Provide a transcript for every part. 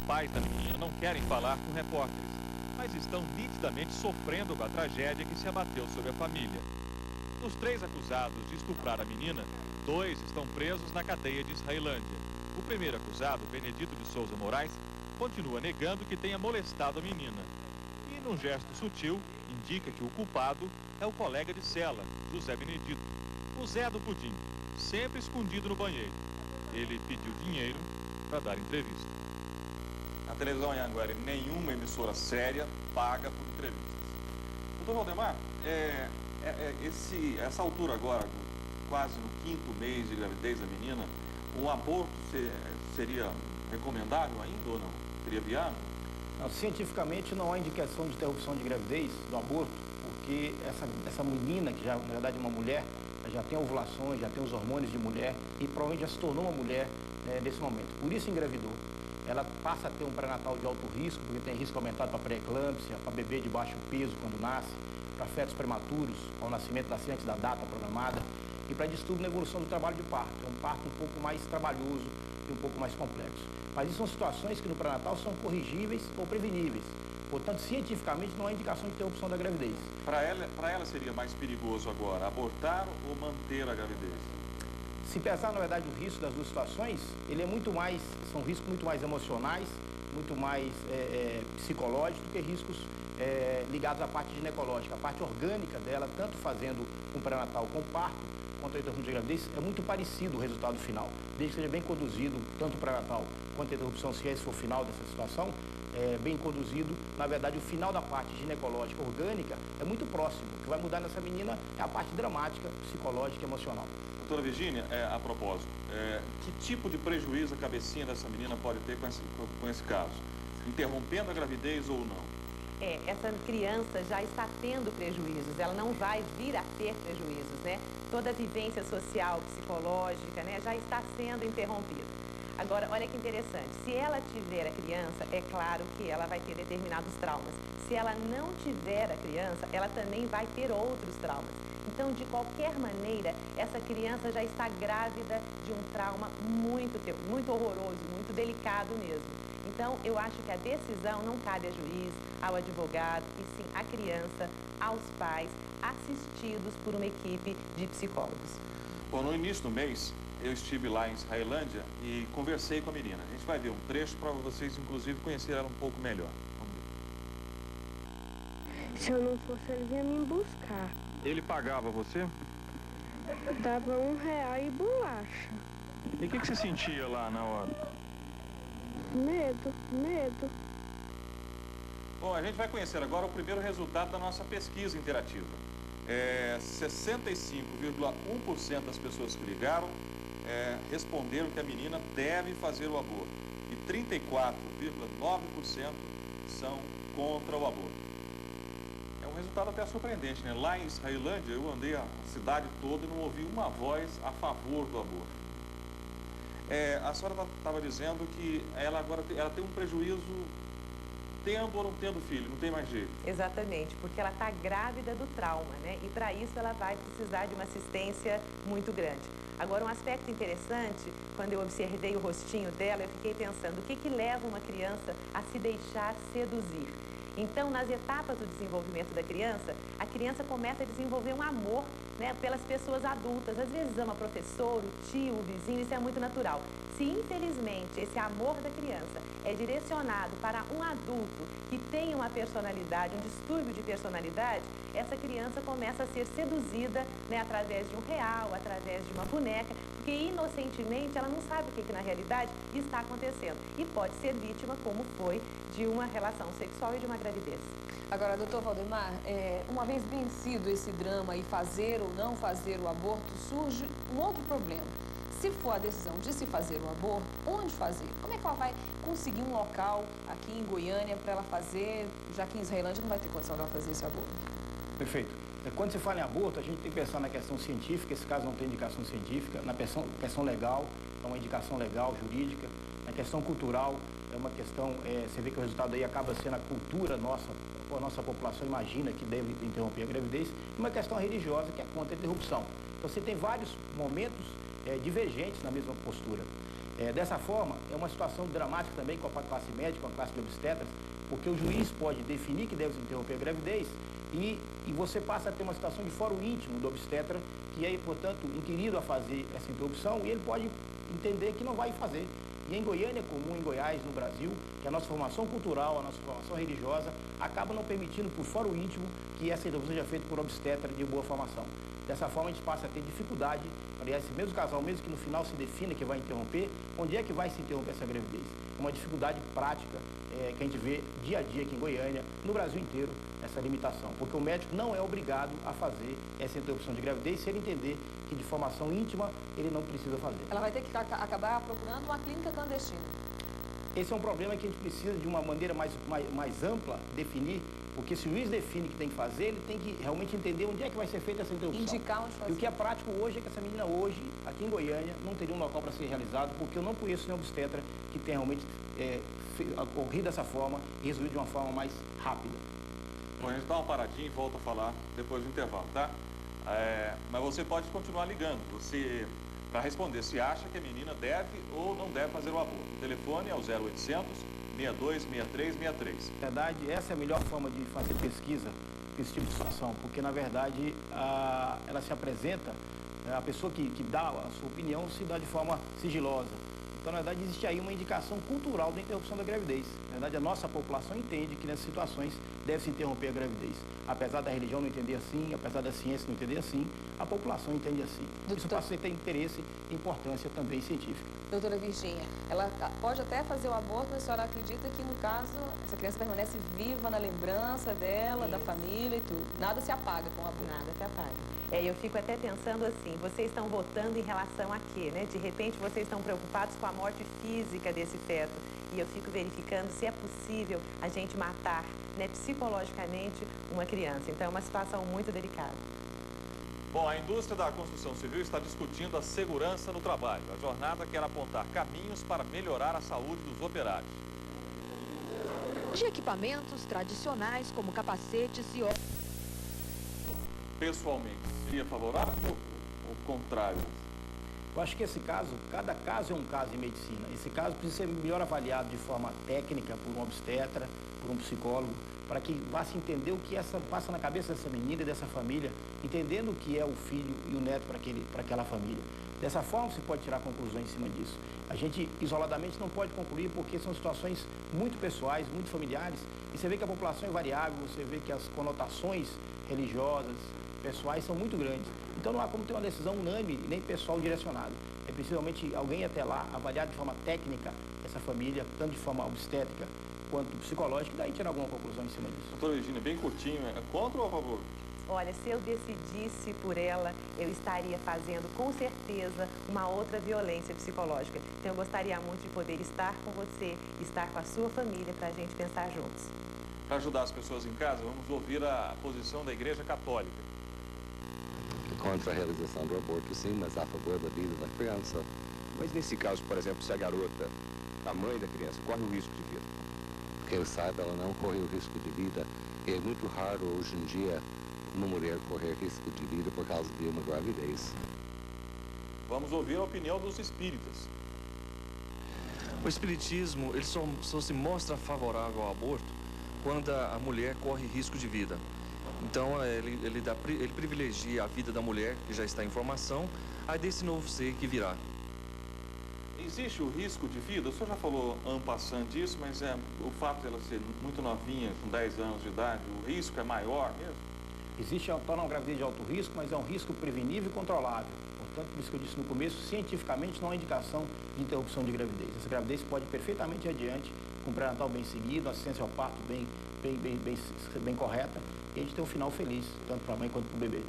pais da menina não querem falar com repórteres, mas estão nitidamente sofrendo com a tragédia que se abateu sobre a família. Dos 3 acusados de estuprar a menina, 2 estão presos na cadeia de Israelândia. O primeiro acusado, Benedito de Souza Moraes, continua negando que tenha molestado a menina. E, num gesto sutil, indica que o culpado é o colega de cela, José Benedito, o Zé do Pudim, sempre escondido no banheiro. Ele pediu dinheiro para dar entrevista. A televisão em Anguera, nenhuma emissora séria paga por entrevistas. Doutor Valdemar, essa altura agora, quase no 5º mês de gravidez da menina, um aborto seria recomendável ainda ou não? Seria viável? Não, cientificamente não há indicação de interrupção de gravidez do aborto, porque essa menina, que já na verdade é uma mulher, já tem ovulações, já tem os hormônios de mulher e provavelmente já se tornou uma mulher nesse momento. Por isso engravidou. Ela passa a ter um pré-natal de alto risco, porque tem risco aumentado para pré-eclâmpsia, para bebê de baixo peso quando nasce, para fetos prematuros, ao nascimento nascer antes da data programada, e para distúrbio na evolução do trabalho de parto. É um parto um pouco mais trabalhoso e um pouco mais complexo. Mas isso são situações que no pré-natal são corrigíveis ou preveníveis. Portanto, cientificamente não há indicação de interrupção da gravidez. Para ela seria mais perigoso agora abortar ou manter a gravidez? Se pensar, na verdade, o risco das duas situações, são riscos muito mais emocionais, muito mais psicológicos do que riscos ligados à parte ginecológica. A parte orgânica dela, tanto fazendo um pré-natal com parto, quanto a interrupção de gravidez, é muito parecido o resultado final. Desde que seja bem conduzido, tanto o pré-natal quanto a interrupção, se esse for o final dessa situação, bem conduzido, na verdade, o final da parte ginecológica orgânica é muito próximo. O que vai mudar nessa menina é a parte dramática, psicológica e emocional. Doutora Virgínia, a propósito, que tipo de prejuízo a cabecinha dessa menina pode ter com esse caso? Interrompendo a gravidez ou não? Essa criança já está tendo prejuízos, ela não vai vir a ter prejuízos, né? Toda a vivência social, psicológica, né, já está sendo interrompida. Agora, olha que interessante, se ela tiver a criança, é claro que ela vai ter determinados traumas. Se ela não tiver a criança, ela também vai ter outros traumas. Então, de qualquer maneira, essa criança já está grávida de um trauma muito horroroso, muito delicado mesmo. Então, eu acho que a decisão não cabe a juiz, ao advogado, e sim à criança, aos pais, assistidos por uma equipe de psicólogos. Bom, no início do mês, eu estive lá em Israelândia e conversei com a menina. A gente vai ver um trecho para vocês, inclusive, conhecerem ela um pouco melhor. Se eu não fosse, ele vinha me buscar. Ele pagava você? Dava R$1 e bolacha. E o que você sentia lá na hora? Medo. Bom, a gente vai conhecer agora o primeiro resultado da nossa pesquisa interativa. 65,1% das pessoas que ligaram responderam que a menina deve fazer o aborto. E 34,9% são contra o aborto. É um resultado até surpreendente, né? Lá em Israelândia, eu andei a cidade toda e não ouvi uma voz a favor do aborto. A senhora estava dizendo que ela agora tem um prejuízo tendo ou não tendo filho, não tem mais jeito. Exatamente, porque ela está grávida do trauma, né? E para isso ela vai precisar de uma assistência muito grande. Agora, um aspecto interessante, quando eu observei o rostinho dela, eu fiquei pensando, o que leva uma criança a se deixar seduzir? Então, nas etapas do desenvolvimento da criança, a criança começa a desenvolver um amor, né, pelas pessoas adultas. Às vezes ama professor, o tio, o vizinho, isso é muito natural. Se, infelizmente, esse amor da criança é direcionado para um adulto que tem uma personalidade, um distúrbio de personalidade, essa criança começa a ser seduzida, né, através de um real, através de uma boneca, porque inocentemente ela não sabe o que na realidade está acontecendo. E pode ser vítima, como foi, de uma relação sexual e de uma gravidez. Agora, doutor Valdemar, uma vez vencido esse drama e fazer ou não fazer o aborto, surge um outro problema. Se for a decisão de se fazer o aborto, onde fazer? Como é que ela vai conseguir um local aqui em Goiânia para ela fazer, já que em Israelândia não vai ter condição de ela fazer esse aborto? Perfeito. Quando se fala em aborto, a gente tem que pensar na questão científica, esse caso não tem indicação científica, na questão legal, é uma indicação legal, jurídica, na questão cultural, é uma questão, você vê que o resultado aí acaba sendo a cultura nossa, a nossa população imagina que deve interromper a gravidez, e uma questão religiosa que é contra a interrupção. Então você tem vários momentos divergentes na mesma postura. Dessa forma, é uma situação dramática também com a classe médica, com a classe de obstetras, porque o juiz pode definir que deve se interromper a gravidez e você passa a ter uma situação de fórum íntimo do obstetra, que é, portanto, inquirido a fazer essa interrupção e ele pode entender que não vai fazer. E em Goiânia é comum, em Goiás, no Brasil, que a nossa formação cultural, a nossa formação religiosa, acaba não permitindo, por fórum íntimo, que essa interrupção seja feita por obstetra de boa formação. Dessa forma, a gente passa a ter dificuldade, aliás, esse mesmo casal, mesmo que no final se defina que vai interromper, onde é que vai se interromper essa gravidez? É uma dificuldade prática que a gente vê dia a dia aqui em Goiânia, no Brasil inteiro, essa limitação. Porque o médico não é obrigado a fazer essa interrupção de gravidez se ele entender que de formação íntima ele não precisa fazer. Ela vai ter que acabar procurando uma clínica clandestina. Esse é um problema que a gente precisa, de uma maneira mais ampla, definir, porque se o juiz define que tem que fazer, ele tem que realmente entender onde é que vai ser feita essa interrupção. Indicar onde fazer. E o que é prático hoje é que essa menina hoje, aqui em Goiânia, não teria um local para ser realizado, porque eu não conheço nenhum obstetra que tenha realmente ocorrido dessa forma e resolvido de uma forma mais rápida. Bom, a gente dá uma paradinha e volta a falar depois do intervalo, tá? Mas você pode continuar ligando, para responder se acha que a menina deve ou não deve fazer o aborto. O telefone é o 0800 62 63 63. Na verdade, essa é a melhor forma de fazer pesquisa desse tipo de situação, porque na verdade ela se apresenta, a pessoa que dá a sua opinião se dá de forma sigilosa. Então, na verdade, existe aí uma indicação cultural da interrupção da gravidez. Na verdade, a nossa população entende que nessas situações deve-se interromper a gravidez. Apesar da religião não entender assim, apesar da ciência não entender assim, a população entende assim. Isso passa a ter interesse e importância também científica. Doutora Virgínia, ela pode até fazer o aborto, mas a senhora acredita que, no caso, essa criança permanece viva na lembrança dela, da família e tudo. Nada se apaga com o aborto. Nada se apaga. Eu fico até pensando assim, vocês estão votando em relação a quê, né? De repente vocês estão preocupados com a morte física desse feto. E eu fico verificando se é possível a gente matar, né, psicologicamente uma criança. Então é uma situação muito delicada. Bom, a indústria da construção civil está discutindo a segurança no trabalho. A jornada quer apontar caminhos para melhorar a saúde dos operários. De equipamentos tradicionais como capacetes e Pessoalmente, seria favorável ou contrário? Eu acho que esse caso, cada caso é um caso em medicina. Esse caso precisa ser melhor avaliado de forma técnica por um obstetra, por um psicólogo, para que vá se entender o que passa na cabeça dessa menina e dessa família, entendendo o que é o filho e o neto para aquela família. Dessa forma, se pode tirar conclusões em cima disso. A gente, isoladamente, não pode concluir porque são situações muito pessoais, muito familiares, e você vê que a população é variável, você vê que as conotações religiosas, pessoais são muito grandes. Então não há como ter uma decisão unânime, nem pessoal direcionado. É precisamente alguém ir até lá, avaliar de forma técnica essa família, tanto de forma obstétrica quanto psicológica, e daí tirar alguma conclusão em cima disso. Doutora Virgínia, bem curtinho, é contra ou a favor? Olha, se eu decidisse por ela, eu estaria fazendo, com certeza, uma outra violência psicológica. Então, eu gostaria muito de poder estar com você, estar com a sua família, para a gente pensar juntos. Para ajudar as pessoas em casa, vamos ouvir a posição da Igreja Católica. Contra a realização do aborto, sim, mas a favor da vida da criança. Mas nesse caso, por exemplo, se a garota, a mãe da criança, corre o risco de vida? Que eu saiba, ela não corre o risco de vida. É muito raro hoje em dia uma mulher correr risco de vida por causa de uma gravidez. Vamos ouvir a opinião dos espíritas. O espiritismo, ele só se mostra favorável ao aborto quando a mulher corre risco de vida. Então, ele privilegia a vida da mulher, que já está em formação, a desse novo ser que virá. Existe o risco de vida? O senhor já falou en passant disso, mas o fato de ela ser muito novinha, com 10 anos de idade, o risco é maior mesmo? Existe uma gravidez de alto risco, mas é um risco prevenível e controlável. Portanto, por isso que eu disse no começo, cientificamente não há indicação de interrupção de gravidez. Essa gravidez pode perfeitamente ir adiante, com pré-natal bem seguido, assistência ao parto bem correta, e a gente tem um final feliz, tanto para a mãe quanto para o bebê.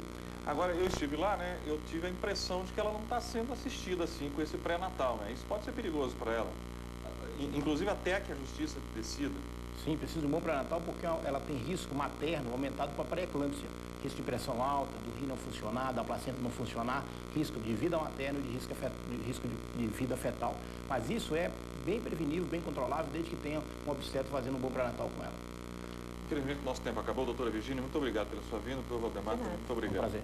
Agora, eu estive lá, né? Eu tive a impressão de que ela não está sendo assistida assim com esse pré-natal, né? Isso pode ser perigoso para ela, inclusive até que a justiça decida. Sim, precisa de um bom pré-natal porque ela tem risco materno aumentado para pré-eclâmpsia, risco de pressão alta, do rim não funcionar, da placenta não funcionar, risco de vida materna e de risco de vida fetal. Mas isso é bem prevenível, bem controlável, desde que tenha um obstetra fazendo um bom pré-natal com ela. Infelizmente, nosso tempo acabou. Doutora Virgínia, muito obrigado pela sua vinda. Doutor Valdemar, muito obrigado. É um prazer.